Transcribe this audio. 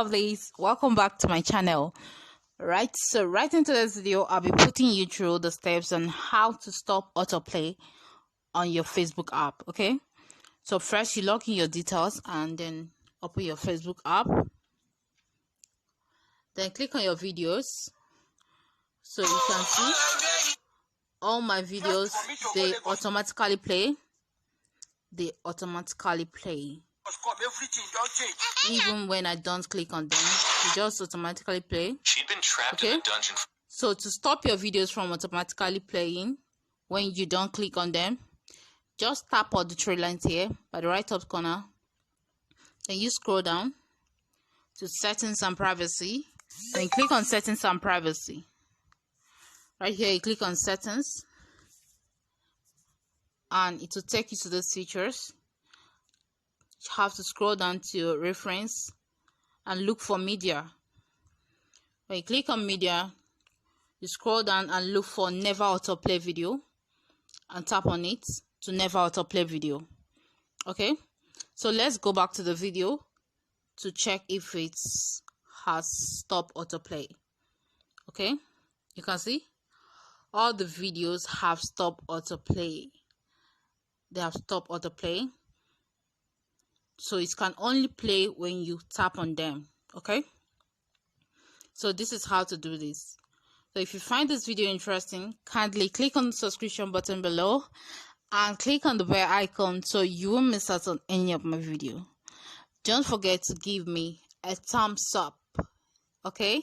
lovelies, welcome back to my channel. Right into this video, I'll be putting you through the steps on how to stop autoplay on your Facebook app. Okay, so first you log in your details and then open your Facebook app, then click on your videos. So you can see all my videos, they automatically play. Even when I don't click on them, they just automatically play. She'd been trapped in a dungeon. So to stop your videos from automatically playing when you don't click on them, just tap on the three lines here by the right top corner. Then you scroll down to settings and privacy. Then click on settings and privacy. Right here, you click on settings and it will take you to those features. You have to scroll down to reference and look for media. When you click on media, you scroll down and look for never autoplay video and tap on it to never autoplay video. Okay, so let's go back to the video to check if it has stopped autoplay. Okay, you can see all the videos have stopped autoplay. They have stopped autoplay. So it can only play when you tap on them. Okay, so this is how to do this. So if you find this video interesting, kindly click on the subscription button below and click on the bell icon so you won't miss out on any of my video. Don't forget to give me a thumbs up. Okay.